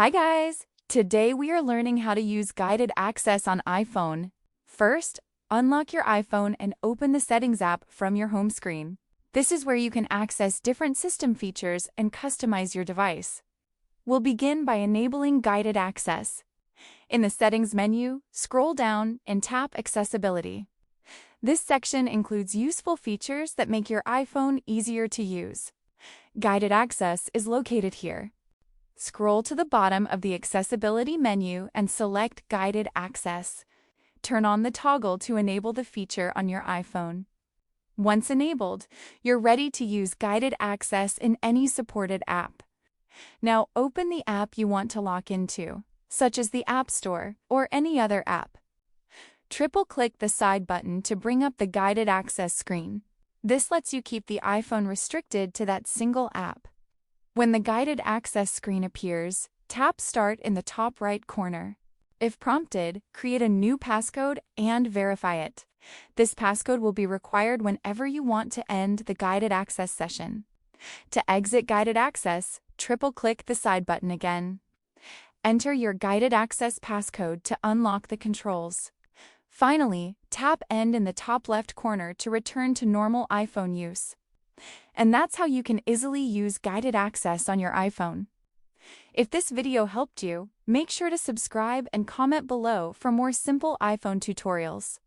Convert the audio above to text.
Hi guys! Today we are learning how to use guided access on iPhone. First, unlock your iPhone and open the Settings app from your home screen. This is where you can access different system features and customize your device. We'll begin by enabling guided access. In the Settings menu, scroll down and tap Accessibility. This section includes useful features that make your iPhone easier to use. Guided access is located here. Scroll to the bottom of the Accessibility menu and select Guided Access. Turn on the toggle to enable the feature on your iPhone. Once enabled, you're ready to use guided access in any supported app. Now open the app you want to lock into, such as the App Store or any other app. Triple-click the side button to bring up the guided access screen. This lets you keep the iPhone restricted to that single app. When the guided access screen appears, tap Start in the top right corner. If prompted, create a new passcode and verify it. This passcode will be required whenever you want to end the guided access session. To exit guided access, triple-click the side button again. Enter your guided access passcode to unlock the controls. Finally, tap End in the top left corner to return to normal iPhone use. And that's how you can easily use guided access on your iPhone. If this video helped you, make sure to subscribe and comment below for more simple iPhone tutorials.